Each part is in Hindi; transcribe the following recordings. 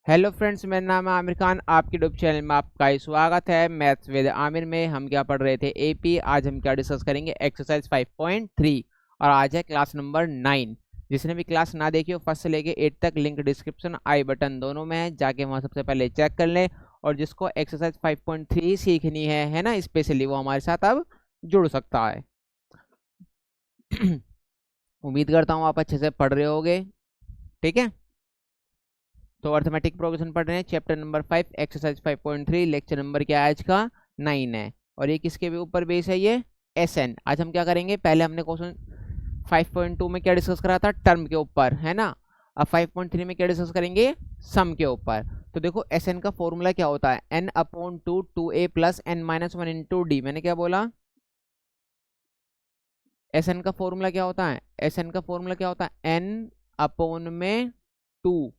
हेलो फ्रेंड्स, मेरा नाम है आमिर खान। आपके यूट्यूब चैनल में आपका ही स्वागत है। मैथ्स विद आमिर में हम क्या पढ़ रहे थे? एपी। आज हम क्या डिस्कस करेंगे? एक्सरसाइज 5.3 और आज है क्लास नंबर 9। जिसने भी क्लास ना देखी हो फर्स्ट से लेके 8 तक, लिंक डिस्क्रिप्शन आई बटन दोनों में है, जाके वहाँ सबसे पहले चेक कर लें। और जिसको एक्सरसाइज 5.3 सीखनी है ना स्पेशली, वो हमारे साथ अब जुड़ सकता है। उम्मीद करता हूँ आप अच्छे से पढ़ रहे होगे। ठीक है, तो अर्थमेटिक प्रोग्रेशन पढ़ रहे हैं, chapter number 5, exercise 5.3, lecture number क्या है आज का? 9 है। और ये किसके भी ऊपर बेस है? ये एसएन। आज हम क्या करेंगे? पहले हमने क्वेश्चन 5.2 में क्या डिस्कस करा था? टर्म के ऊपर, है ना। अब 5.3 में क्या डिस्कस करेंगे? सम के ऊपर। तो देखो एसएन का फॉर्मूला क्या होता है? N upon two, 2a plus N minus one into d. मैंने क्या बोला? एसएन का फॉर्मूला क्या होता है? एसएन का फॉर्मूला क्या होता है? एन अपॉन में 2,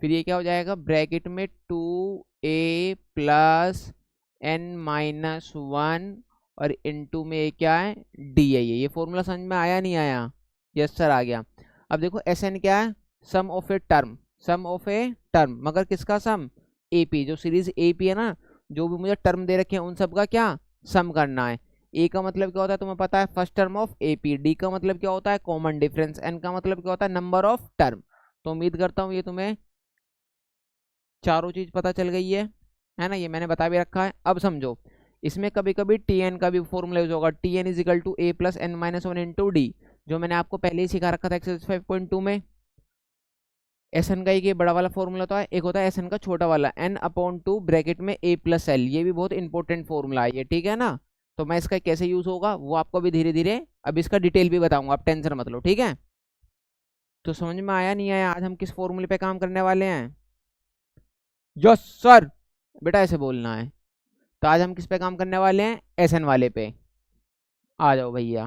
फिर ये क्या हो जाएगा? ब्रैकेट में 2a plus N minus one, और इनटू में ये क्या है? डी है। ये फॉर्मूला समझ में आया नहीं आया? यस सर, आ गया। अब देखो एस एन क्या है? Sum of a term. Sum of a term, मगर किसका सम? एपी। जो सीरीज एपी है ना, जो भी मुझे टर्म दे रखे हैं उन सब का क्या सम करना है। ए का मतलब क्या होता है तुम्हें पता है? First term of AP. D का मतलब क्या होता है? Common difference. एन का मतलब क्या होता है? Number of term. तो उम्मीद करता हूँ ये तुम्हें चारों चीज पता चल गई है ना। ये मैंने बता भी रखा है। अब समझो, इसमें कभी कभी टी एन का भी फॉर्मूला यूज होगा। T n is equal to a plus N minus one into d, जो मैंने आपको पहले ही सिखा रखा था एक्सरसाइज 5.2 में। एस एन का एक ये बड़ा वाला फॉर्मूला तो है, एक होता है एस एन का छोटा वाला, एन अपॉन टू ब्रैकेट में ए प्लस एल। ये भी बहुत इंपॉर्टेंट फॉर्मूला है ये, ठीक है ना। तो मैं इसका कैसे यूज होगा वो आपको भी धीरे धीरे अब इसका डिटेल भी बताऊंगा, आप टेंशन मत लो, ठीक है। तो समझ में आया नहीं आया? आज हम किस फॉर्मूले पे काम करने वाले हैं? यस सर, बेटा ऐसे बोलना है। तो आज हम किस पे काम करने वाले हैं? एसएन वाले पे। आ जाओ भैया।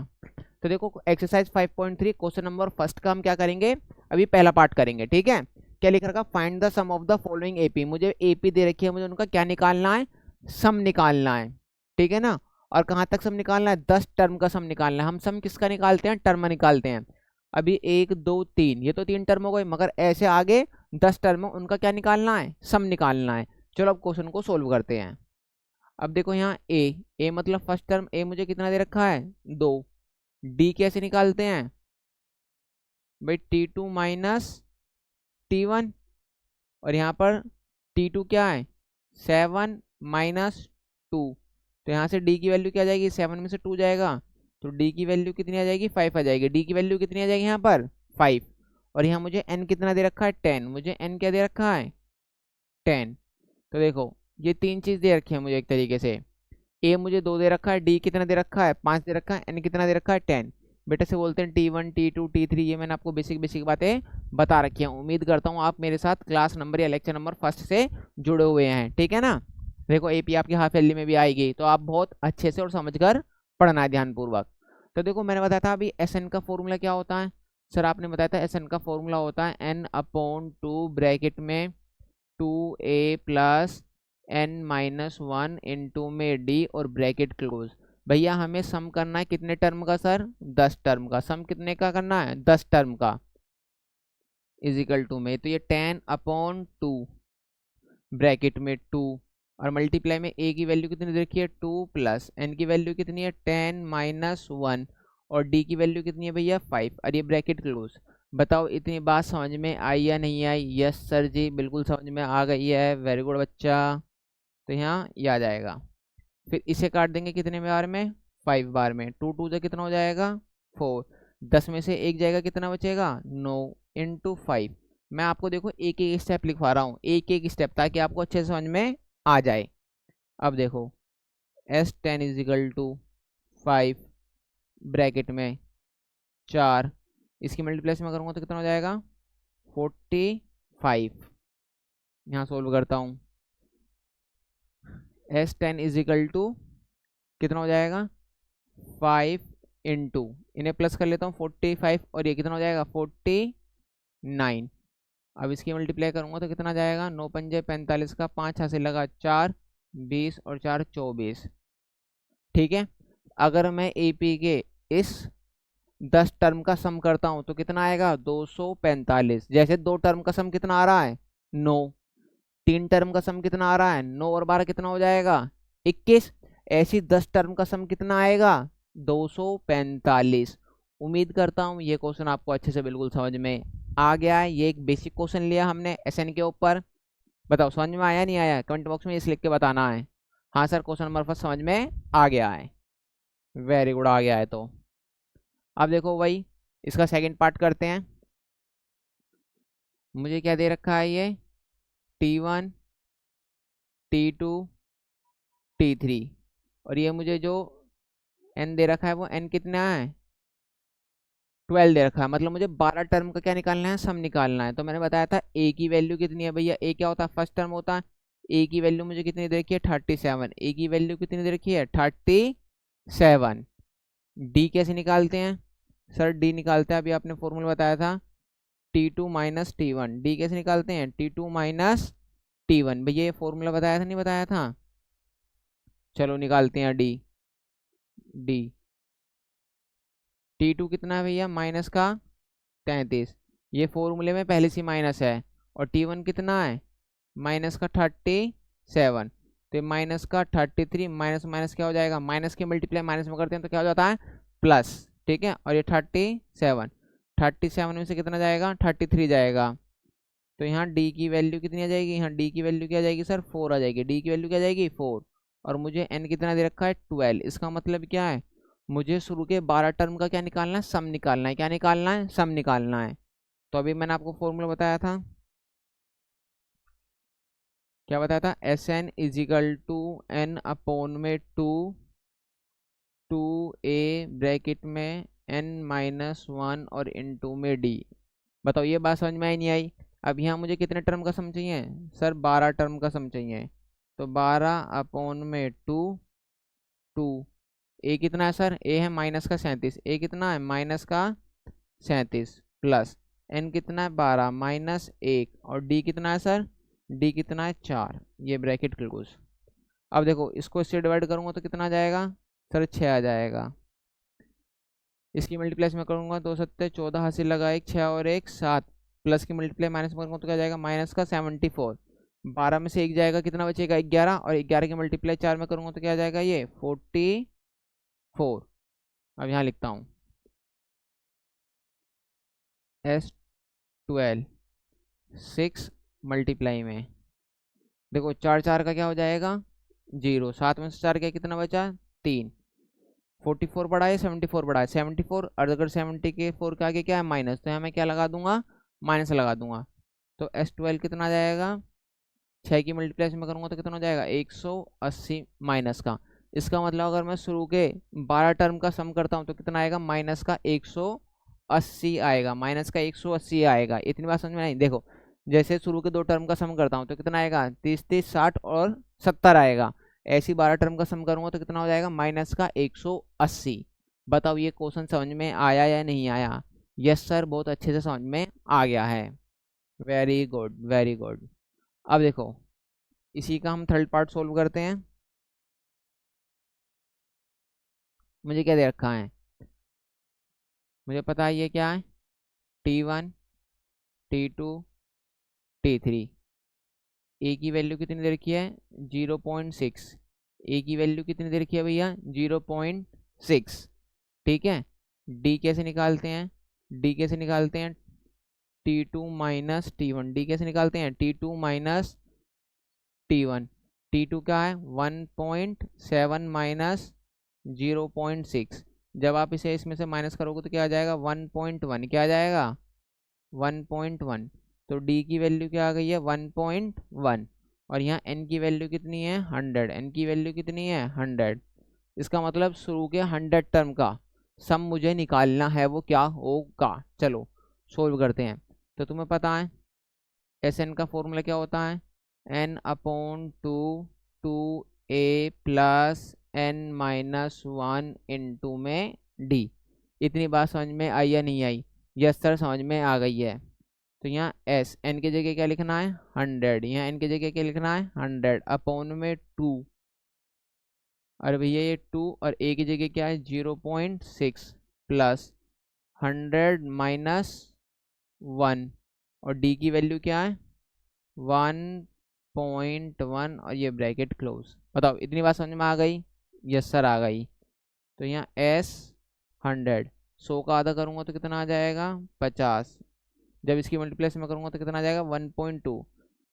तो देखो एक्सरसाइज 5.3 क्वेश्चन नंबर फर्स्ट का हम क्या करेंगे? अभी पहला पार्ट करेंगे, ठीक है। क्या लिख रखा? Find the sum of the following AP. मुझे एपी दे रखी है, मुझे उनका क्या निकालना है? सम निकालना है, ठीक है ना। और कहाँ तक सम निकालना है? 10 टर्म का सम निकालना है। हम सम किसका निकालते हैं? टर्म निकालते हैं। अभी 1 2 3, ये तो 3 टर्म हो गए, मगर ऐसे आगे 10 टर्म उनका क्या निकालना है? सम निकालना है। चलो अब क्वेश्चन को सोल्व करते हैं। अब देखो यहाँ ए मतलब फर्स्ट टर्म, ए मुझे कितना दे रखा है? 2। डी कैसे निकालते हैं भाई? T2 minus T1। और यहाँ पर T2 क्या है? 7 माइनस 2। तो यहाँ से D की वैल्यू क्या आ जाएगी? 7 में से 2 जाएगा, तो D की वैल्यू कितनी आ जाएगी? 5 आ जाएगी। D की वैल्यू कितनी आ जाएगी यहाँ पर? 5। और यहाँ मुझे N कितना दे रखा है? 10। मुझे N क्या दे रखा है? 10। तो देखो ये तीन चीज दे रखी है मुझे एक तरीके से। ए मुझे 2 दे रखा है, डी कितना दे रखा है? 5 दे रखा है, एन कितना दे रखा है? 10। बेटे से बोलते हैं T1 T2 T3। ये मैंने आपको बेसिक बेसिक बातें बता रखी हैं। उम्मीद करता हूँ आप मेरे साथ क्लास नंबर या लेक्चर नंबर फर्स्ट से जुड़े हुए हैं, ठीक है ना। देखो एपी आपकी हाफ एली में भी आएगी, तो आप बहुत अच्छे से और समझकर पढ़ना है ध्यानपूर्वक। तो देखो मैंने बताया था अभी एस एन का फॉर्मूला क्या होता है। सर आपने बताया था एस एन का फॉर्मूला होता है एन अपॉन टू ब्रैकेट में 2a plus N minus one into में डी और ब्रैकेट क्लोज। भैया हमें सम करना है कितने टर्म का सर? 10 टर्म का। सम कितने का करना है? 10 टर्म का। इजिकल टू में तो ये 10 अपॉन टू ब्रैकेट में 2, और मल्टीप्लाई में ए की वैल्यू कितनी दे रखी है? 2 प्लस एन की वैल्यू कितनी है? 10 माइनस वन, और डी की वैल्यू कितनी है भैया? 5, और ये ब्रैकेट क्लोज। बताओ इतनी बात समझ में आई या नहीं आई? यस सर जी, बिल्कुल समझ में आ गई है। वेरी गुड बच्चा। तो यहाँ ये आ जाएगा। फिर इसे काट देंगे कितने बार में? 5 बार में। 2 2 से कितना हो जाएगा? 4। 10 में से एक जाएगा, कितना बचेगा? 9 इंटू 5। मैं आपको देखो एक एक स्टेप लिखवा रहा हूँ, एक एक स्टेप, ताकि आपको अच्छे से समझ में आ जाए। अब देखो S10 इजिकल टू 5 ब्रैकेट में 4, इसकी मल्टीप्लेस में करूँगा तो कितना हो जाएगा? 45। यहाँ सोल्व करता हूँ। S10 इजिकल टू कितना हो जाएगा? 5 इंटू, इन्हें प्लस कर लेता हूँ, 45, और ये कितना हो जाएगा? 49। अब इसकी मल्टीप्लाई करूँगा तो कितना जाएगा? 9 पंजे 45 का, 5 हाथ से लगा 4, 20 और 4 24। ठीक है। अगर मैं एपी के इस 10 टर्म का सम करता हूँ तो कितना आएगा? 245। जैसे दो टर्म का सम कितना आ रहा है? 9। 3 टर्म का सम कितना आ रहा है, 9 और 12 कितना हो जाएगा, 21। ऐसी 10 टर्म का सम कितना आएगा, 245। उम्मीद करता हूँ ये क्वेश्चन आपको अच्छे से बिल्कुल समझ में आ गया है। ये एक बेसिक क्वेश्चन लिया हमने एसएन के ऊपर। बताओ समझ में आया नहीं आया, कमेंट बॉक्स में इस लिख के बताना है। हाँ सर क्वेश्चन नंबर फर्स्ट समझ में आ गया है, वेरी गुड, आ गया है। तो अब देखो भाई इसका सेकंड पार्ट करते हैं। मुझे क्या दे रखा है, ये T1 T2 T3, और ये मुझे जो n दे रखा है वो n कितना है, 12 दे रखा है। मतलब मुझे 12 टर्म का क्या निकालना है, सम निकालना है। तो मैंने बताया था a की वैल्यू कितनी है भैया, a क्या होता है, फर्स्ट टर्म होता है। a की वैल्यू मुझे कितनी दे रखी है, 37। a की वैल्यू कितनी दे रखी है, 37। d कैसे निकालते हैं सर, d निकालते हैं, अभी आपने फॉर्मूला बताया था T2 माइनस T1। d कैसे निकालते हैं, T2 माइनस T1। भैया ये फॉर्मूला बताया था नहीं बताया था, चलो निकालते हैं d। d T2 कितना है भैया, माइनस का 33, ये फॉर्मूले में पहले से माइनस है। और T1 कितना है, माइनस का 37। तो माइनस का 33 माइनस माइनस क्या हो जाएगा, माइनस के मल्टीप्लाई माइनस में करते हैं तो क्या हो जाता है, प्लस। ठीक है, और ये 37 में से कितना जाएगा, 33 जाएगा। तो यहाँ d की वैल्यू कितनी आ जाएगी, यहाँ d की वैल्यू क्या आ जाएगी सर, 4 आ जाएगी। d की वैल्यू क्या आ जाएगी, 4। और मुझे n कितना दे रखा है, 12। इसका मतलब क्या है, मुझे शुरू के 12 टर्म का क्या निकालना है, सम निकालना है। क्या निकालना है, सम निकालना है। तो अभी मैंने आपको फॉर्मूला बताया था, क्या बताया था, s n is equal to n upon में टू ए ब्रैकेट में n-1 और इनटू में d। बताओ ये बात समझ में आई नहीं आई। अब यहाँ मुझे कितने टर्म का सम चाहिए सर, 12 टर्म का सम चाहिए। तो 12 अपॉन में टू ए कितना है सर, ए है माइनस का 37। ए कितना है, माइनस का 37, प्लस एन कितना है, 12 माइनस 1, और डी कितना है सर, डी कितना है, 4। ये ब्रैकेट क्लोज। अब देखो इसको इससे डिवाइड करूंगा तो कितना आ जाएगा सर, 6 आ जाएगा। इसकी मल्टीप्लाई में करूंगा, 2 सत्ते 14, हासिल लगा 1, 6 और 1 7, प्लस की मल्टीप्लाई माइनस में करूंगा तो क्या जाएगा, माइनस का 74। 12 में से 1 जाएगा, कितना बचेगा, 11, और 11 की मल्टीप्लाई 4 में करूंगा तो क्या जाएगा, ये 44। अब यहाँ लिखता हूँ S12 6 मल्टीप्लाई में, देखो 4 4 का क्या हो जाएगा, 0। 7 में से 4 क्या, कितना बचा, 3। 44 बढ़ा है, 74 बढ़ा है, 74। और अगर 70 के 4 के आगे क्या है, माइनस, तो यहाँ मैं क्या लगा दूंगा, माइनस लगा दूंगा। तो S12 कितना आ जाएगा, 6 की मल्टीप्लाई में करूंगा तो कितना हो जाएगा, 180 माइनस का। इसका मतलब अगर मैं शुरू के 12 टर्म का सम करता हूँ तो कितना आएगा, माइनस का 180 आएगा, माइनस का 180 आएगा। इतनी बात समझ में नहीं, देखो जैसे शुरू के 2 टर्म का सम करता हूँ तो कितना आएगा, 30 30 60 और 70 आएगा। ऐसी 12 टर्म का सम करूंगा तो कितना हो जाएगा, माइनस का 180। बताओ ये क्वेश्चन समझ में आया या नहीं आया। यस सर, बहुत अच्छे से समझ में आ गया है, वेरी गुड वेरी गुड। अब देखो इसी का हम थर्ड पार्ट सोल्व करते हैं। मुझे क्या दे रखा है, मुझे पता है ये क्या है, T1 T2 T3। ए की वैल्यू कितनी दे रखी है, 0.6। ए की वैल्यू कितनी दे रखी है भैया, 0.6। ठीक है, डी कैसे निकालते हैं, डी कैसे निकालते हैं, T2 माइनस T1। डी कैसे निकालते हैं, T2 माइनस T1। T2 क्या है, 1.7 माइनस 0.6। जब आप इसे इसमें से माइनस करोगे तो क्या आ जाएगा, 1.1। क्या आ जाएगा, 1.1। तो d की वैल्यू क्या आ गई है, 1.1। और यहाँ n की वैल्यू कितनी है, 100। n की वैल्यू कितनी है, 100। इसका मतलब शुरू के 100 टर्म का सम मुझे निकालना है, वो क्या होगा। चलो सोल्व करते हैं। तो तुम्हें पता है एस एन का फॉर्मूला क्या होता है, n upon two a plus n-1 into में d। इतनी बात समझ में आई या नहीं आई, यस सर समझ में आ गई है। तो यहाँ एस एन की जगह क्या लिखना है, 100। यहाँ एन की जगह क्या लिखना है, 100 अपॉन में 2। अरे भैया ये 2, और ए की जगह क्या है, 0.6 प्लस 100 माइनस 1, और डी की वैल्यू क्या है, 1 0.1 और ये ब्रैकेट क्लोज। बताओ इतनी बात समझ में आ गई? यस सर आ गई। तो यहाँ S 100, 100 का आधा करूँगा तो कितना आ जाएगा 50। जब इसकी मल्टीप्लेस में करूँगा तो कितना आ जाएगा 1.2।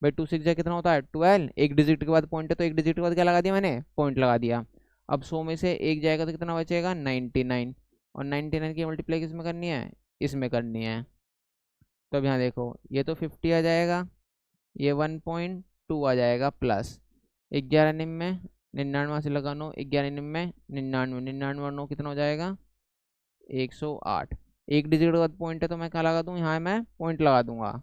भाई 2 6 जा कितना होता है 12। एक डिजिट के बाद पॉइंट है तो एक डिजिट के बाद क्या लगा दिया मैंने, पॉइंट लगा दिया। अब 100 में से एक जाएगा तो कितना बचेगा 99, और 99 की मल्टीप्लाई किसमें करनी है, इसमें करनी है। तो अब यहाँ देखो ये तो 50 आ जाएगा, ये 1.2 आ जाएगा प्लस 11 निन्यानवे, 99 से लगा 9, 11 निन्यानवे, 99, 99 और 9 कितना हो जाएगा 108। एक डिजिट के बाद पॉइंट है तो मैं क्या लगा दूँ, यहाँ मैं पॉइंट लगा दूंगा।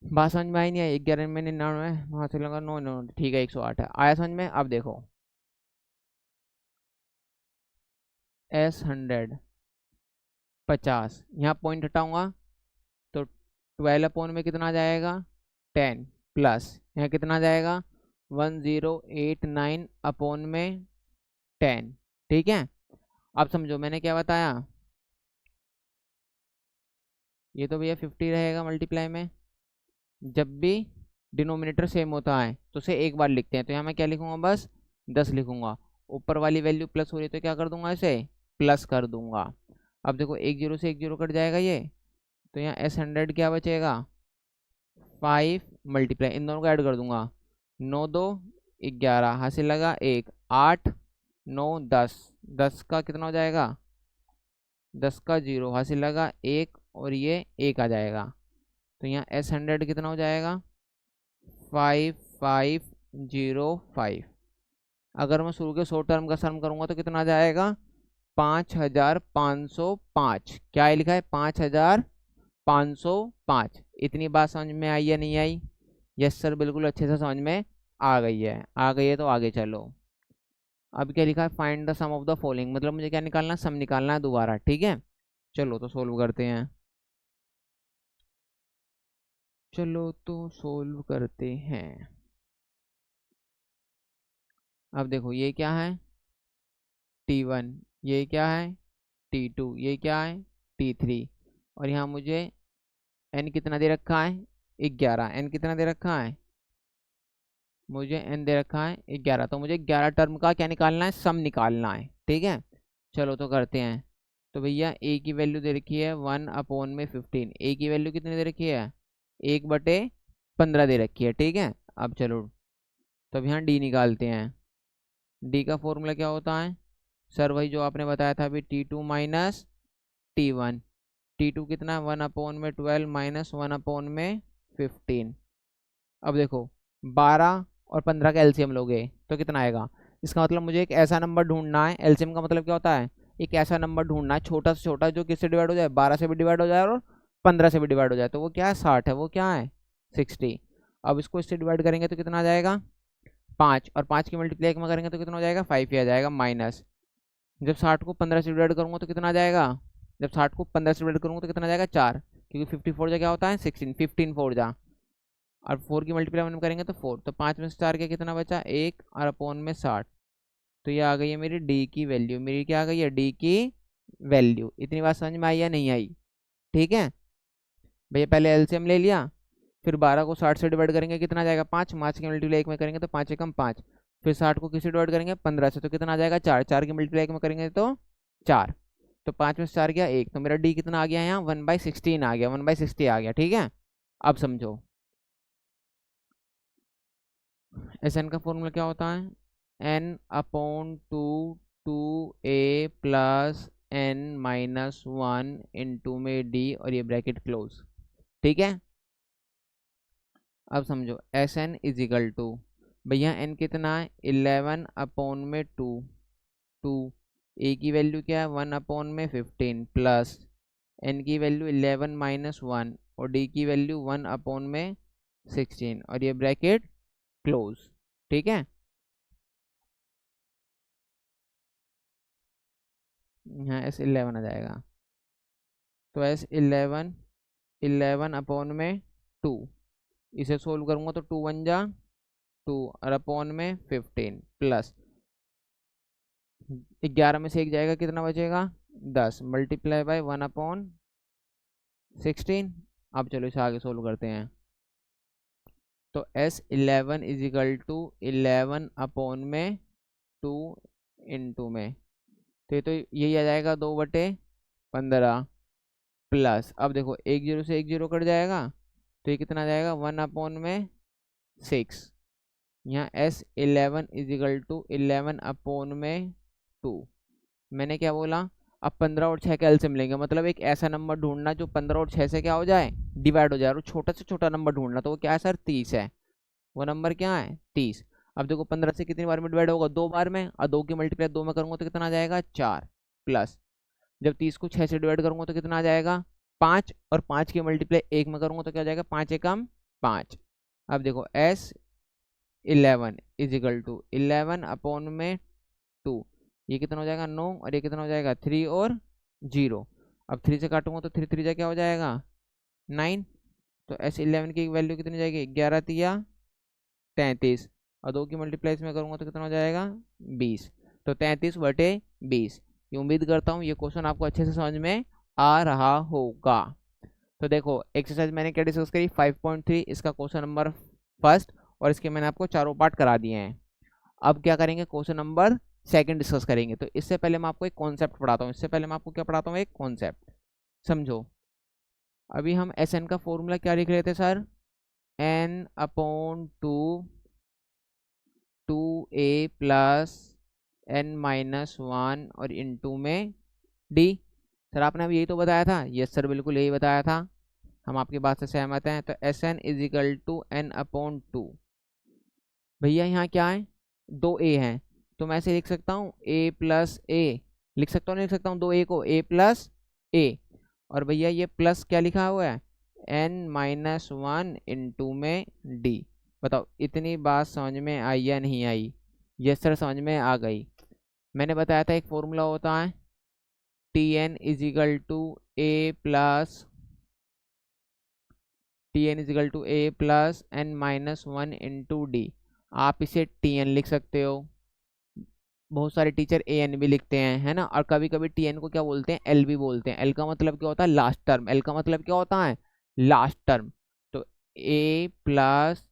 बात समझ में आई नहीं आई? 11 में 99, वहाँ से लगा 9 9, ठीक है 108 है। आया समझ में? अब देखो S 100 50, यहाँ पॉइंट हटाऊंगा तो 12 अपॉन में कितना आ जाएगा 10, प्लस यहाँ कितना आ जाएगा 1089 अपॉन में 10। ठीक है, अब समझो मैंने क्या बताया, ये तो भैया 50 रहेगा मल्टीप्लाई में। जब भी डिनोमिनेटर सेम होता है तो उसे एक बार लिखते हैं, तो यहाँ मैं क्या लिखूंगा, बस 10 लिखूंगा। ऊपर वाली वैल्यू प्लस हो रही है तो क्या कर दूंगा, इसे प्लस कर दूंगा। अब देखो एक जीरो से एक जीरो कट जाएगा ये, तो यहाँ S 100 क्या बचेगा 5 मल्टीप्लाई, इन दोनों को ऐड कर दूंगा, 9 2 11, हासिल लगा 1, 8 9 10, 10 का कितना हो जाएगा 10 का 0, हासिल लगा 1 और ये 1 आ जाएगा। तो यहाँ S 100 कितना हो जाएगा 5505। अगर मैं शुरू के 100 टर्म का सम करूंगा तो कितना आ जाएगा 5505। क्या लिखा है 5505। इतनी बात समझ में आई या नहीं आई? यस सर बिल्कुल अच्छे से समझ में आ गई है। आ गई है तो आगे चलो। अब क्या लिखा है find the sum of the following, मतलब मुझे क्या निकालना है, सम निकालना है दोबारा। ठीक है चलो तो सोल्व करते हैं। चलो तो सोल्व करते हैं। अब देखो ये क्या है T1, ये क्या है T2, ये क्या है T3, और यहाँ मुझे n कितना दे रखा है 11। n कितना दे रखा है, मुझे n दे रखा है 11, तो मुझे 11 टर्म का क्या निकालना है, सम निकालना है। ठीक है चलो तो करते हैं। तो भैया a की वैल्यू दे रखी है 1/15। a की वैल्यू कितनी दे रखी है 1/15 दे रखी है। ठीक है अब चलो तो अब यहाँ d निकालते हैं। d का फॉर्मूला क्या होता है सर, वही जो आपने बताया था अभी, T2 माइनस T1। T2 कितना 1/12 माइनस 1/15। अब देखो 12 और 15 का एलसीएम लोगे तो कितना आएगा, इसका मतलब मुझे एक ऐसा नंबर ढूंढना है। एलसीएम का मतलब क्या होता है, एक ऐसा नंबर ढूंढना है छोटा से छोटा जो किससे डिवाइड हो जाए, 12 से भी डिवाइड हो जाए और 15 से भी डिवाइड हो जाए। तो वो क्या है 60 है, वो क्या है 60। अब इसको इससे डिवाइड करेंगे तो कितना आ जाएगा 5, और 5 की मल्टीप्लाई में करेंगे तो कितना हो जाएगा 5 ही आ जाएगा, माइनस जब 60 को 15 से डिवाइड करूंगा तो कितना आ जाएगा, जब 60 को 15 से डिवाइड करूंगा तो कितना आ जाएगा 4, क्योंकि 54 जा क्या होता है 16, 15 4 जा, और 4 की मल्टीप्लाई में करेंगे तो 4, तो 5 में से 4 के कितना बचा 1 और अपॉन में 60। तो ये आ गई है मेरी डी की वैल्यू, मेरी क्या आ गई है डी की वैल्यू। इतनी बात समझ में आई या नहीं आई? ठीक है भैया पहले एलसीएम ले लिया, फिर 12 को 60 से डिवाइड करेंगे कितना आ जाएगा 5, 5 की मल्टीप्लाई 1 में करेंगे तो 5 एकम 5, फिर 60 को किससे डिवाइड करेंगे 15 से तो कितना आ जाएगा 4, 4 की मल्टीप्लाई 1 में करेंगे तो 4, तो 5 में से 4 गया 1, तो मेरा डी कितना आ गया यहाँ 1/16 आ गया, 1/60 आ गया। ठीक है अब समझो एस एन का फॉर्मूला क्या होता है n/2 2a plus n-1 into में d और ये ब्रैकेट क्लोज। ठीक है अब समझो s n is equal to, भैया n कितना है 11/2, 2 a की वैल्यू क्या है 1/15 प्लस n की वैल्यू 11 माइनस 1 और d की वैल्यू 1/16 और ये ब्रैकेट क्लोज। ठीक है यहाँ S11 आ जाएगा, तो S11 11/2, इसे सोल्व करूंगा तो 2 1 जा 2 और अपॉन में 15 प्लस 11 में से एक जाएगा कितना बचेगा 10 मल्टीप्लाई बाय 1/16। अब चलो इसे आगे सोल्व करते हैं। तो S11 is equal to 11 upon में 2 इंटू में, तो ये तो यही आ जाएगा 2/15 प्लस, अब देखो एक जीरो से एक जीरो कट जाएगा, तो ये कितना आ जाएगा 1 अपॉन में 6। यहाँ S11 is equal to 11 upon में 2। मैंने क्या बोला, अब 15 और 6 का एलसीएम लेंगे, मतलब एक ऐसा नंबर ढूंढना जो 15 और 6 से क्या हो जाए, डिवाइड हो जाए, और छोटा से छोटा नंबर ढूंढना, तो वो क्या है सर 30 है। वो नंबर क्या है 30। अब देखो 15 से कितनी बार में डिवाइड होगा, 2 बार में, और 2 की मल्टीप्लाई 2 में करूंगा तो कितना आ जाएगा 4 प्लस, जब 30 को 6 से डिवाइड करूंगा तो कितना आ जाएगा 5, और 5 की मल्टीप्लाई 1 में करूंगा तो क्या हो जाएगा 5 एकम 5। अब देखो S11 is equal to 11 upon में 2, ये कितना हो जाएगा 9, और ये कितना हो जाएगा 3 और 0। अब 3 से काटूंगा तो 3 3 जा क्या हो जाएगा 9, तो S11 की वैल्यू कितनी जाएगी 11 तिया 33, और 2 की मल्टीप्लाई में करूंगा तो कितना हो जाएगा 20, तो 33/20। ये उम्मीद करता हूँ ये क्वेश्चन आपको अच्छे से समझ में आ रहा होगा। तो देखो एक्सरसाइज मैंने क्या डिस्कस करी 5.3, इसका क्वेश्चन नंबर फर्स्ट, और इसके मैंने आपको चारों पार्ट करा दिए हैं। अब क्या करेंगे, क्वेश्चन नंबर सेकंड डिस्कस करेंगे। तो इससे पहले मैं आपको एक कॉन्सेप्ट पढ़ाता हूँ, इससे पहले मैं आपको क्या पढ़ाता हूँ, एक कॉन्सेप्ट समझो। अभी हम SN का फॉर्मूला क्या लिख रहे थे sir, N upon 2A plus N-1 और इंटू में D। सर आपने अभी यही तो बताया था, यस सर बिल्कुल यही बताया था, हम आपकी बात से सहमत हैं। तो SN is equal to N upon 2, भैया यहाँ क्या है 2A हैं, तो मैं ऐसे लिख सकता हूँ A प्लस A, लिख सकता हूँ नहीं लिख सकता हूँ 2A को A प्लस A, और भैया ये प्लस क्या लिखा हुआ है N-1 इंटू में D। बताओ इतनी बात समझ में आई या नहीं आई, यस सर समझ में आ गई। मैंने बताया था एक फॉर्मूला होता है TN is equal to A plus N-1 into D। आप इसे TN लिख सकते हो, बहुत सारे टीचर AN भी लिखते हैं, है ना, और कभी कभी TN को क्या बोलते हैं L भी बोलते हैं। L का मतलब क्या होता है लास्ट टर्म, L का मतलब क्या होता है लास्ट टर्म। तो A प्लस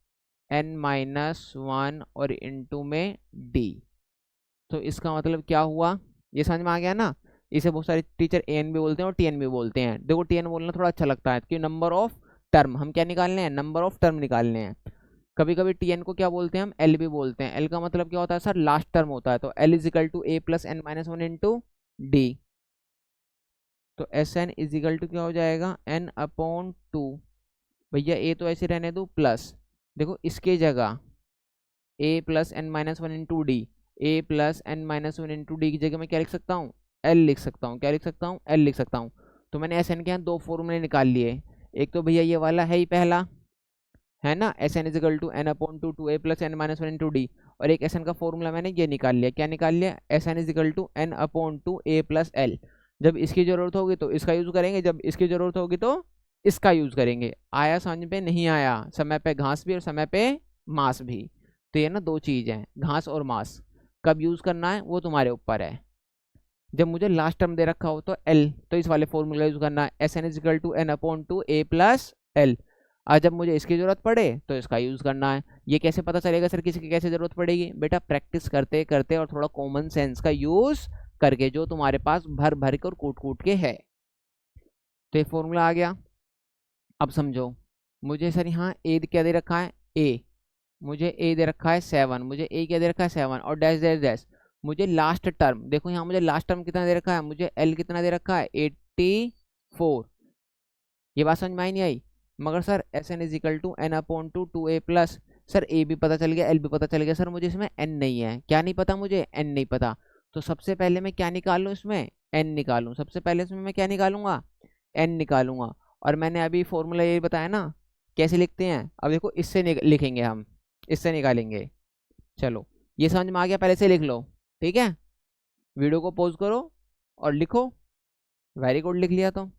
N-1 और इंटू में D, तो इसका मतलब क्या हुआ, ये समझ में आ गया ना। इसे बहुत सारे टीचर AN भी बोलते हैं और TN भी बोलते हैं। देखो TN बोलना थोड़ा अच्छा लगता है क्योंकि नंबर ऑफ टर्म, हम क्या निकालने हैं नंबर ऑफ टर्म निकालने हैं। कभी कभी TN को क्या बोलते हैं हम L भी बोलते हैं। L का मतलब क्या होता है सर लास्ट टर्म होता है, तो L is equal to A plus N-1 into D। तो SN इज इक्वल टू क्या हो जाएगा N अपॉन 2, भैया A तो ऐसे रहने दो प्लस, देखो इसके जगह A plus N-1 into D, A plus N-1 into D की जगह मैं क्या लिख सकता हूँ L लिख सकता हूँ, क्या लिख सकता हूँ L लिख सकता हूँ। तो मैंने SN के यहाँ दो फॉर्मूले निकाल लिए, एक तो भैया ये वाला है ही पहला, है ना SN is equal to N upon 2A plus N-1 into d, और एक SN का फॉर्मूला मैंने ये निकाल लिया, क्या निकाल लिया SN is equal to N upon 2A plus L। जब इसकी जरूरत होगी तो इसका यूज करेंगे, जब इसकी जरूरत होगी तो इसका यूज करेंगे। आया समझ पे नहीं आया, समय पे घास भी और समय पे मांस भी, तो ये ना दो चीज है घास और मांस, कब यूज करना है वो तुम्हारे ऊपर है। जब मुझे लास्ट टर्म दे रखा हो तो L, तो इस वाले फॉर्मूला यूज करना है SN is equal to N upon 2A plus L। और जब मुझे इसकी जरूरत पड़े तो इसका यूज करना है। ये कैसे पता चलेगा सर किसी की कैसे जरूरत पड़ेगी, बेटा प्रैक्टिस करते करते और थोड़ा कॉमन सेंस का यूज करके, जो तुम्हारे पास भर भर के और कूट कूट के है। तो ये फॉर्मूला आ गया। अब समझो, मुझे सर यहाँ ए क्या दे रखा है A, मुझे A दे रखा है 7, मुझे A क्या दे रखा है 7, और डैश डैश डैश मुझे लास्ट टर्म, देखो यहाँ मुझे लास्ट टर्म कितना दे रखा है, मुझे L कितना दे रखा है 84। ये बात समझ में आई नहीं आई, मगर sir SN is equal to N upon 2A plus, sir A भी पता चल गया L भी पता चल गया, सर मुझे इसमें N नहीं है, क्या नहीं पता मुझे N नहीं पता। तो सबसे पहले मैं क्या निकाल लूँ इसमें N निकालूँ, सबसे पहले इसमें मैं क्या निकालूंगा N निकालूंगा। और मैंने अभी फॉर्मूला ये बताया ना कैसे लिखते हैं, अब देखो इससे लिखेंगे हम, इससे निकालेंगे। चलो ये समझ में आ गया, पहले से लिख लो, ठीक है, वीडियो को पॉज करो और लिखो। वेरी गुड, लिख लिया तो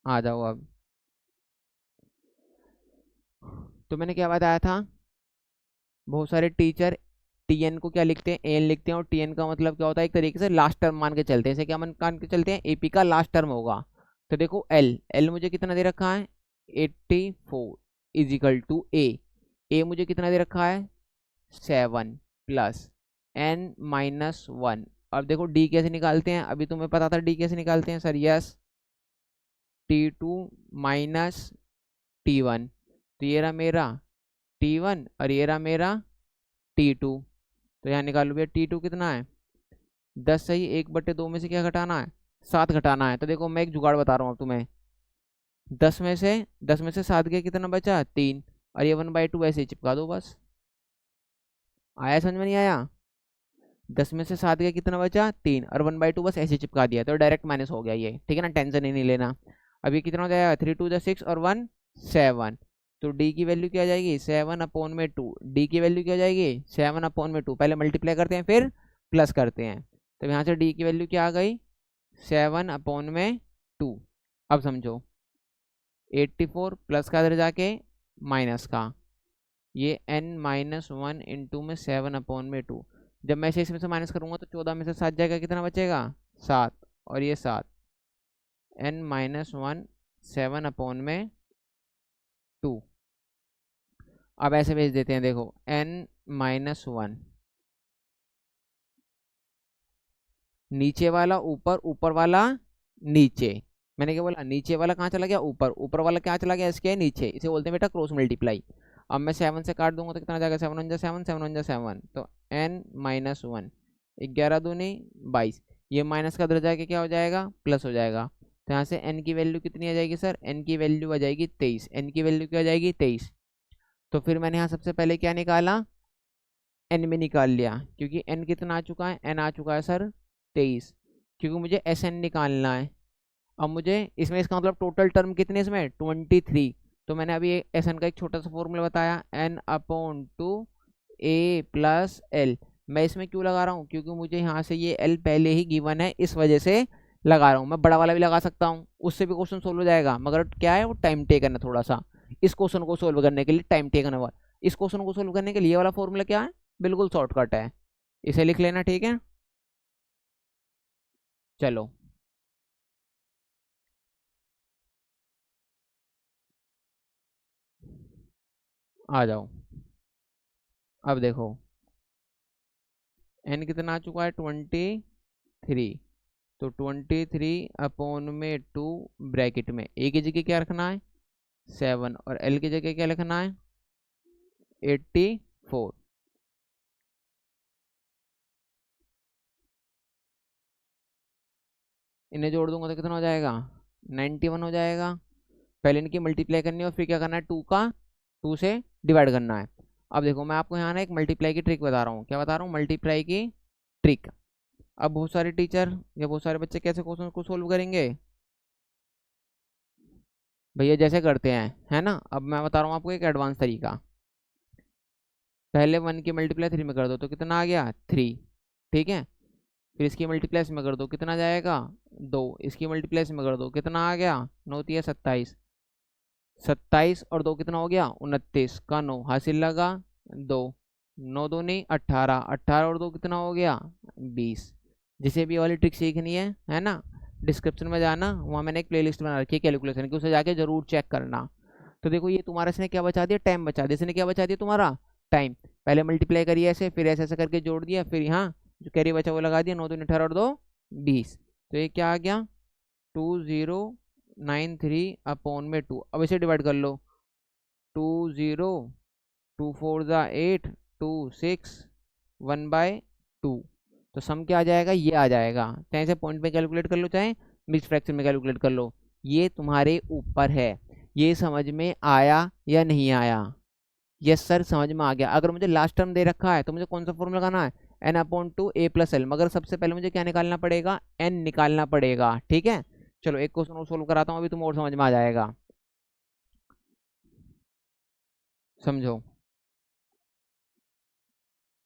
आ जाओ अब। तो मैंने क्या बताया था, बहुत सारे टीचर TN को क्या लिखते हैं AN लिखते हैं, और TN का मतलब क्या होता है एक तरीके से लास्ट टर्म मान के चलते हैं। जैसे क्या मान के चलते हैं AP का लास्ट टर्म होगा। तो देखो L मुझे कितना दे रखा है 84, इजिकल टू ए मुझे कितना दे रखा है 7 प्लस n-1। अब देखो डी कैसे निकालते हैं, अभी तुम्हें पता था डी कैसे निकालते हैं sir, yes T2 minus T1। तो ये रहा मेरा T1 और ये रहा मेरा T2। तो यहाँ निकालो भैया T2 कितना है 10 सही, 1/2 में से क्या घटाना है 7 घटाना है। तो देखो मैं एक जुगाड़ बता रहा हूँ अब तुम्हें, 10 में से 7 गया कितना बचा 3, और ये 1/2 ऐसे ही चिपका दो बस। आया समझ में नहीं आया, 10 में से 7 गया कितना बचा 3 और 1/2 बस ऐसे चिपका दिया तो डायरेक्ट माइनस हो गया ये, ठीक है ना, टेंशन ही नहीं लेना। अभी कितना हो जाएगा 3 2 6 और 1 7। तो डी की वैल्यू क्या आ जाएगी 7/2, डी की वैल्यू क्या आ जाएगी 7/2। पहले मल्टीप्लाई करते हैं फिर प्लस करते हैं। तो यहाँ से डी की वैल्यू क्या आ गई 7/2। अब समझो 84 प्लस का इधर जाके माइनस का, ये n-1 इंटू में 7/2। जब मैं इसे इसमें से माइनस करूंगा तो 14 में से 7 जाएगा, कितना बचेगा 7, और ये 7 n-1 7/2। अब ऐसे भेज देते हैं, देखो n-1 नीचे वाला ऊपर, ऊपर वाला नीचे। मैंने क्या बोला, नीचे वाला कहाँ चला गया ऊपर, ऊपर वाला क्या चला गया इसके नीचे, इसे बोलते हैं बेटा क्रॉस मल्टीप्लाई। अब मैं 7 से काट दूंगा तो कितना जाएगा 7 1 7 7 1 7, तो n-1 11 दूनी 22। ये माइनस का इधर जाके क्या हो जाएगा प्लस हो जाएगा। तो यहाँ से n की वैल्यू कितनी आ जाएगी सर, n की वैल्यू आ जाएगी 23, n की वैल्यू क्या आ जाएगी 23। तो फिर मैंने यहाँ सबसे पहले क्या निकाला n में निकाल लिया, क्योंकि n कितना आ चुका है, n आ चुका है सर 23, क्योंकि मुझे Sn निकालना है। अब मुझे इसमें इसका मतलब टोटल टर्म कितने इसमें 23। तो मैंने अभी Sn का एक छोटा सा फॉर्मूला बताया n/2 a प्लस l। मैं इसमें क्यों लगा रहा हूँ, क्योंकि मुझे यहाँ से ये l पहले ही गिवन है, इस वजह से लगा रहा हूँ। मैं बड़ा वाला भी लगा सकता हूँ, उससे भी क्वेश्चन सोल्व हो जाएगा, मगर क्या है वो टाइम टेकन है थोड़ा सा। इस क्वेश्चन को सोल्व करने के लिए टाइम टेकन है, इस क्वेश्चन को सोल्व करने के लिए वाला फॉर्मूला क्या है बिल्कुल शॉर्टकट है, इसे लिख लेना, ठीक है। चलो आ जाओ, अब देखो n कितना आ चुका है 23। तो 23/2 ब्रैकेट में a की जगह क्या रखना है 7 और l की जगह क्या लिखना है 84। इन्हें जोड़ दूंगा तो कितना हो जाएगा 91 हो जाएगा। पहले इनकी मल्टीप्लाई करनी है और फिर क्या करना है 2 से डिवाइड करना है। अब देखो मैं आपको यहाँ ना एक मल्टीप्लाई की ट्रिक बता रहा हूँ, क्या बता रहा हूँ मल्टीप्लाई की ट्रिक। अब बहुत सारे टीचर या बहुत सारे बच्चे कैसे क्वेश्चन को सोल्व करेंगे भैया, जैसे करते हैं है ना। अब मैं बता रहा हूँ आपको एक एडवांस तरीका। पहले 1 की मल्टीप्लाई 3 में कर दो तो कितना आ गया 3, ठीक है। फिर इसकी मल्टीप्लाई इसमें कर दो कितना जाएगा 2, इसकी मल्टीप्लाई इसमें कर दो कितना आ गया 9 3 27, 27 और 2 कितना हो गया 29 का 9 हासिल लगा 2, 9 2 नहीं 18, 18 और 2 कितना हो गया 20। जिसे भी ये वाली ट्रिक सीखनी है ना, डिस्क्रिप्शन में जाना, वहाँ मैंने एक प्लेलिस्ट बना रखी है कैलकुलेशन की, उसे जाके जरूर चेक करना। तो देखो ये तुम्हारा इसने क्या बचा दिया टाइम बचा दिया, इसने क्या बचा दिया तुम्हारा टाइम। पहले मल्टीप्लाई करिए ऐसे, फिर ऐसे ऐसे करके जोड़ दिया, फिर यहाँ जो कैरी बचा वो लगा दिया, 9 2 18 और 2 20। तो ये क्या आ गया 2093/2। अब इसे डिवाइड कर लो 20 2 4 8 2 6 1/2। तो सम क्या आ जाएगा ये आ जाएगा, चाहे से पॉइंट में कैलकुलेट कर लो चाहे मिक्स फ्रैक्शन में कैलकुलेट कर लो, ये तुम्हारे ऊपर है। ये समझ में आया या नहीं आया, यस सर समझ में आ गया। अगर मुझे लास्ट टर्म दे रखा है तो मुझे कौन सा फॉर्मूला लगाना है n/2 a प्लस l, मगर सबसे पहले मुझे क्या निकालना पड़ेगा n निकालना पड़ेगा, ठीक है। चलो एक क्वेश्चन और सोल्व कराता हूँ, अभी तुम और समझ में आ जाएगा, समझो।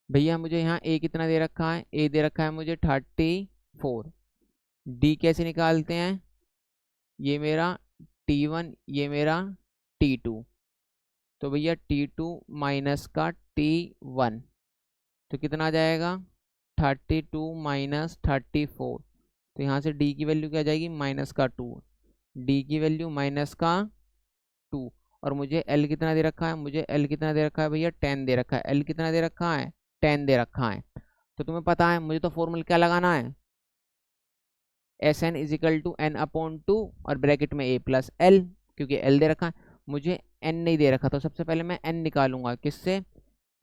भैया मुझे यहाँ a कितना दे रखा है, a दे रखा है मुझे 34। d कैसे निकालते हैं, ये मेरा t1 ये मेरा t2। तो भैया t2 माइनस का t1 तो कितना आ जाएगा 32 माइनस 34। तो यहाँ से d की वैल्यू क्या आ जाएगी -2, d की वैल्यू -2। और मुझे एल कितना दे रखा है, मुझे एल कितना दे रखा है भैया 10 दे रखा है। एल कितना दे रखा है 10 दे रखा है। तो तुम्हें पता है मुझे तो फॉर्मूला क्या लगाना है, s n is equal to n upon 2 और ब्रैकेट में ए प्लस एल, क्योंकि एल दे रखा है, मुझे एन नहीं दे रखा। तो सबसे पहले मैं एन निकालूंगा किससे,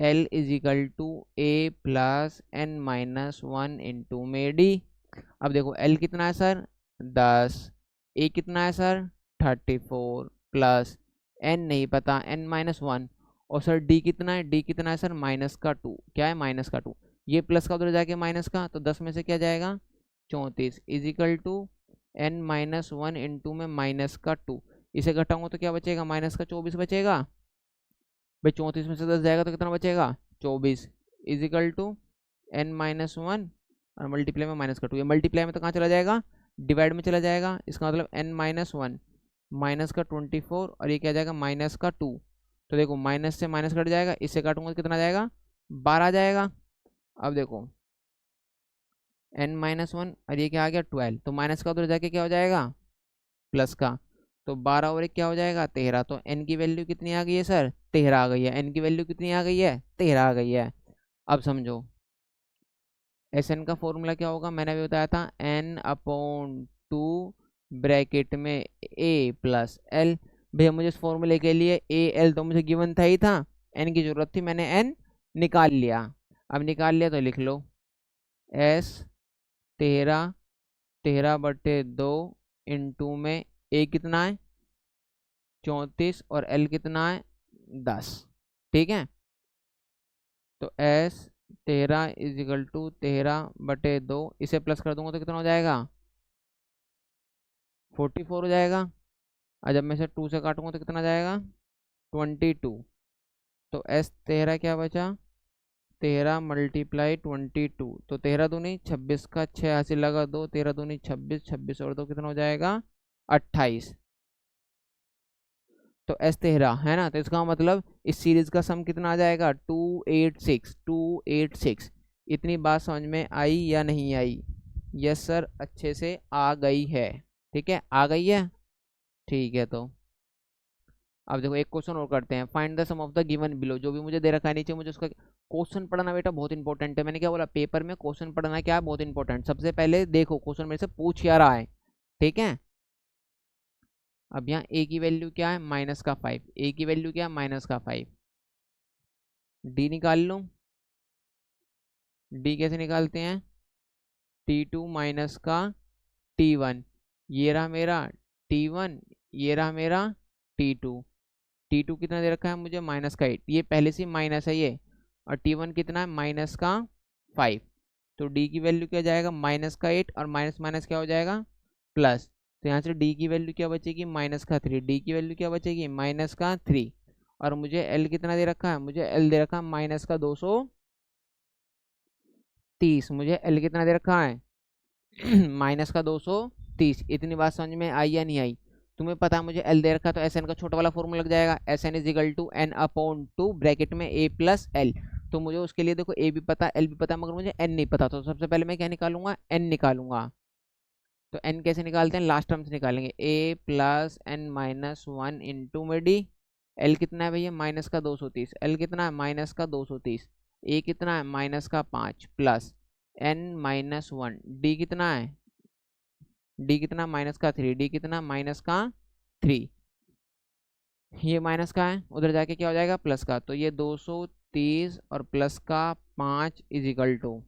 l is equal to a plus N minus 1 into में डी। अब देखो एल कितना है सर 10, ए कितना है सर 34 प्लस एन नहीं पता एन माइनस 1, और सर डी कितना है, डी कितना है सर माइनस का 2, क्या है माइनस का 2, ये प्लस का उधर जाके माइनस का, तो 10 में से क्या जाएगा 34 is equal to n minus 1 into में माइनस का 2, इसे घटाऊंगा तो क्या बचेगा माइनस का 24 बचेगा भाई। 34 में से 10 जाएगा तो कितना बचेगा 24 is equal to n minus 1 और मल्टीप्लाई में माइनस का 2, ये मल्टीप्लाई में तो कहाँ चला जाएगा डिवाइड में चला जाएगा, इसका मतलब एन माइनस 1 माइनस का 24 और ये क्या जाएगा माइनस का 2। तो देखो माइनस से माइनस कट जाएगा, इससे काटूंगा तो कितना जाएगा 12 आ जाएगा। अब देखो एन माइनस 1 और ये क्या आ गया 12, तो माइनस का उधर जाके क्या हो जाएगा प्लस का, तो 12 और एक क्या हो जाएगा 13। तो एन की वैल्यू कितनी आ गई है सर 13 आ गई है, एन की वैल्यू कितनी आ गई है 13 आ गई है। अब समझो एस एन का फॉर्मूला क्या होगा, मैंने अभी बताया था एन अपॉन 2 ब्रैकेट में ए प्लस एल। भैया मुझे इस फॉर्मूले के लिए ए एल तो मुझे गिवन था ही था, एन की जरूरत थी, मैंने एन निकाल लिया। अब निकाल लिया तो लिख लो एस 13/2 इंटू में ए कितना है 34 और एल कितना है 10, ठीक है। तो एस 13 इज इक्वल टू 13/2, इसे प्लस कर दूंगा तो कितना हो जाएगा 44 हो जाएगा, और जब मैं इसे 2 से काटूंगा तो कितना जाएगा 22। तो एस 13 क्या बचा 13 मल्टीप्लाई 22, तो 13 दूनी 26 का 6 हासिल लगा 2, 13 दूनी 26, 26 और 2 कितना हो जाएगा 28। तो एस 13 है ना, तो इसका मतलब इस सीरीज का सम कितना आ जाएगा 286, 286। इतनी बात समझ में आई या नहीं आई, यस सर अच्छे से आ गई है, ठीक है आ गई है, ठीक है। तो अब देखो एक क्वेश्चन और करते हैं, find the sum of the given below, जो भी मुझे दे रखा है नीचे मुझे उसका क्वेश्चन पढ़ना बेटा बहुत इंपॉर्टेंट है। मैंने क्या बोला पेपर में क्वेश्चन पढ़ना क्या है बहुत इंपॉर्टेंट, सबसे पहले देखो क्वेश्चन मेरे से पूछ क्या रहा है, ठीक है। अब यहाँ ए की वैल्यू क्या है -5, ए की वैल्यू क्या है -5, डी निकाल लो, डी कैसे निकालते हैं T2 माइनस का T1, ये रहा मेरा T1, ये रहा मेरा T2, T2 कितना दे रखा है मुझे -8, ये पहले से माइनस है ये, और T1 कितना है -5, तो D की वैल्यू क्या जाएगा -8 और माइनस माइनस क्या हो जाएगा प्लस, तो यहाँ से D की वैल्यू क्या बचेगी -3, D की वैल्यू क्या बचेगी -3, और मुझे L कितना दे रखा है, मुझे L दे रखा है -230, मुझे L कितना दे रखा है -230। इतनी बात समझ में आई या नहीं आई, तुम्हें पता है मुझे एल दे रखा तो एस एन का छोटा वाला फॉर्मूला लग जाएगा, s n is equal to n upon 2 bracket में ए प्लस एल। तो मुझे उसके लिए देखो ए भी पता एल भी पता मगर मुझे एन नहीं पता, तो सबसे पहले मैं क्या निकालूंगा एन निकालूंगा। तो एन कैसे निकालते हैं लास्ट टर्म से निकालेंगे, ए प्लस एन माइनस 1 इंटू में डी, एल कितना है भैया -230, एल कितना है -230, ए कितना है -5 प्लस एन -1, डी कितना है डी कितना -3, डी कितना -3, ये माइनस का है उधर जाके क्या हो जाएगा प्लस का, तो ये 230 और प्लस का 5 is equal to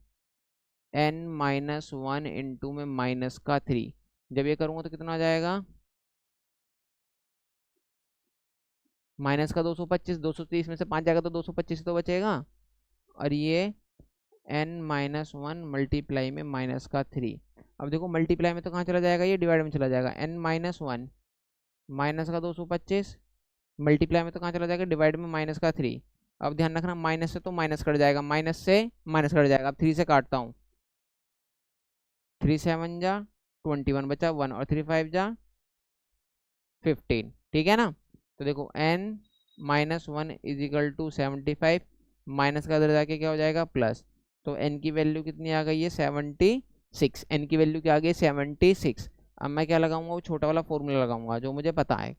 n-1 into में -3, जब ये करूँगा तो कितना आ जाएगा -225, 230 में से 5 जाएगा तो 225 तो बचेगा, और ये n-1 मल्टीप्लाई में -3। अब देखो मल्टीप्लाई में तो कहाँ चला जाएगा ये डिवाइड में चला जाएगा, n-1 -225 मल्टीप्लाई में तो कहाँ चला जाएगा डिवाइड में -3। अब ध्यान रखना माइनस से तो माइनस कट जाएगा, माइनस से माइनस कट जाएगा। अब 3 से काटता हूँ, 3 7 जा 21 बचा 1 और 3 5 जा 15, ठीक है ना। तो देखो n-1 is equal to 75, minus का इधर जाके क्या हो जाएगा प्लस, तो n की वैल्यू कितनी आ गई है 76, n की वैल्यू क्या आ गई 76। अब मैं क्या लगाऊंगा वो छोटा वाला फॉर्मूला लगाऊंगा जो मुझे पता है,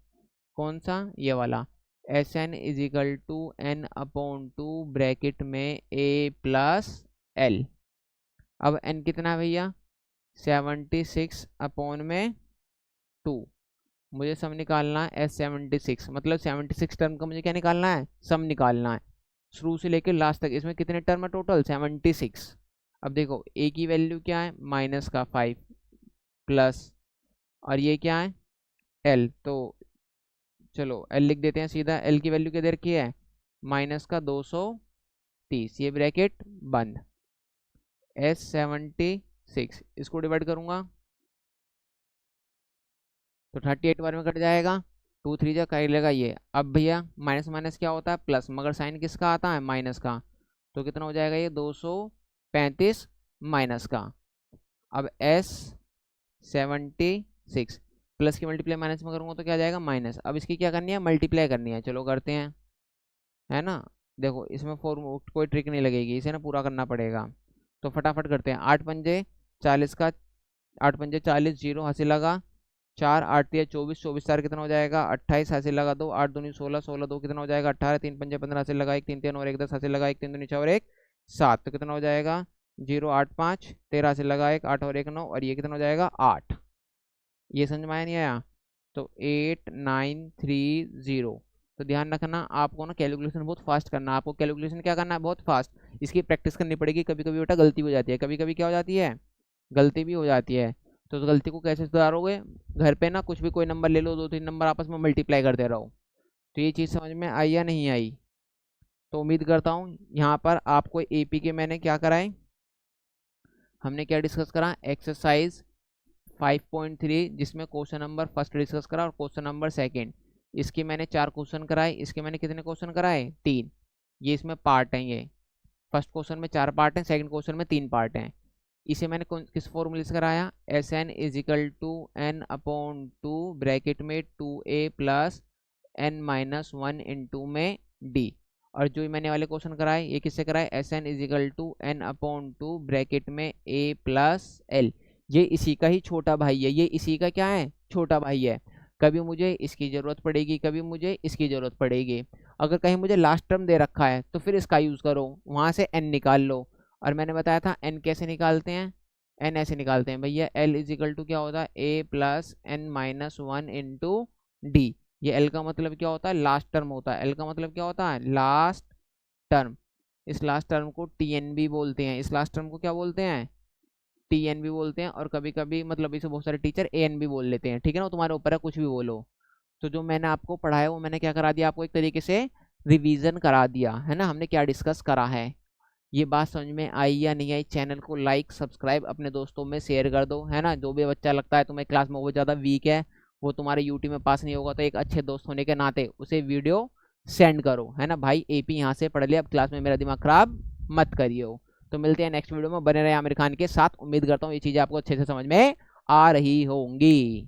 कौन सा ये वाला, s n is equal to n upon two bracket में ए प्लस एल। अब एन कितना है भैया 76 अपॉन में 2। मुझे सम निकालना है एस 76, मतलब 76 टर्म का मुझे क्या निकालना है, सम निकालना है शुरू से लेकर लास्ट तक। इसमें कितने टर्म है टोटल 76। अब देखो ए की वैल्यू क्या है माइनस का 5 प्लस, और ये क्या है एल, तो चलो एल लिख देते हैं सीधा। एल की वैल्यू क्या दे रखी है माइनस का 230, ये ब्रैकेट बंद। एस 76 इसको डिवाइड करूंगा तो 38 बार में कट जाएगा, 2 3 जा कर लेगा ये। अब भैया माइनस माइनस क्या होता है प्लस, मगर साइन किसका आता है माइनस का, तो कितना हो जाएगा ये 235 माइनस का। अब एस 76 प्लस की मल्टीप्लाई माइनस में करूँगा तो क्या जाएगा माइनस। अब इसकी क्या करनी है मल्टीप्लाई करनी है, चलो करते हैं, है ना। देखो इसमें कोई ट्रिक नहीं लगेगी, इसे ना पूरा करना पड़ेगा, तो फटाफट करते हैं। 8 पंजे 40 का, 8 पंजे 40, 0 हासिल लगा 4, 8 3 24, 24 4 कितना हो जाएगा 28 हासिल लगा 2, 8 दूनी 16, 16 2 कितना हो जाएगा 18, 3 पंजे 15 हासिल लगा 1, 3 3 और 1 10 हासिल लगा 1, 3 दूनी 6 और 1 7, तो कितना हो जाएगा 0 8 5 13 हासिल लगा 1, 8 और 1 9, और ये कितना हो जाएगा 8। ये समझ में आया नहीं आया, तो 8930। तो ध्यान रखना आपको ना कैलकुलेशन बहुत फास्ट करना है, आपको कैलकुलेशन क्या करना है बहुत फास्ट, इसकी प्रैक्टिस करनी पड़ेगी। कभी कभी बेटा गलती हो जाती है, कभी कभी क्या हो जाती है गलती भी हो जाती है। तो उस गलती को कैसे सुधारोगे, घर पे ना कुछ भी कोई नंबर ले लो, 2 3 नंबर आपस में मल्टीप्लाई करते रहो। तो ये चीज़ समझ में आई या नहीं आई, तो उम्मीद करता हूँ यहाँ पर आपको एपी के मैंने क्या कराए, हमने क्या डिस्कस करा एक्सरसाइज 5.3, जिसमें क्वेश्चन नंबर फर्स्ट डिस्कस करा और क्वेश्चन नंबर सेकंड। इसके मैंने 4 क्वेश्चन कराए, इसके मैंने कितने क्वेश्चन कराए 3। ये इसमें पार्ट हैं, ये फर्स्ट क्वेश्चन में 4 पार्ट हैं, सेकंड क्वेश्चन में 3 पार्ट हैं। इसे मैंने किस फॉर्मूले से कराया, S n is equal to n upon two bracket में 2a plus N minus 1 into में डी। और जो मैंने वाले क्वेश्चन कराए ये किससे कराए, S n is equal to n upon two bracket में ए प्लस एल। ये इसी का ही छोटा भाई है, ये इसी का क्या है छोटा भाई है। कभी मुझे इसकी ज़रूरत पड़ेगी, कभी मुझे इसकी ज़रूरत पड़ेगी। अगर कहीं मुझे लास्ट टर्म दे रखा है तो फिर इसका यूज़ करो, वहाँ से एन निकाल लो। और मैंने बताया था एन कैसे निकालते हैं, एन ऐसे निकालते हैं भैया, एल इज इक्वल टू क्या होता है A plus N minus 1 into D. ये एल का मतलब क्या होता है लास्ट टर्म होता है, एल का मतलब क्या होता है लास्ट टर्म। इस लास्ट टर्म को टी एन भी बोलते हैं, इस लास्ट टर्म को क्या बोलते हैं टी एन भी बोलते हैं, और कभी कभी मतलब इसे बहुत सारे टीचर ए एन भी बोल लेते हैं, ठीक है ना, तुम्हारे ऊपर है कुछ भी बोलो। तो जो मैंने आपको पढ़ाया वो मैंने क्या करा दिया आपको, एक तरीके से रिवीजन करा दिया है ना, हमने क्या डिस्कस करा है। ये बात समझ में आई या नहीं आई, चैनल को लाइक सब्सक्राइब अपने दोस्तों में शेयर कर दो, है ना। जो भी बच्चा लगता है तुम्हें क्लास में बहुत ज़्यादा वीक है, वो तुम्हारे यूटी में पास नहीं होगा, तो एक अच्छे दोस्त होने के नाते उसे वीडियो सेंड करो, है ना। भाई एपी यहाँ से पढ़ लिया, अब क्लास में मेरा दिमाग खराब मत करियो। तो मिलते हैं नेक्स्ट वीडियो में, बने रहे आमिर खान के साथ। उम्मीद करता हूँ ये चीज़ें आपको अच्छे से समझ में आ रही होंगी।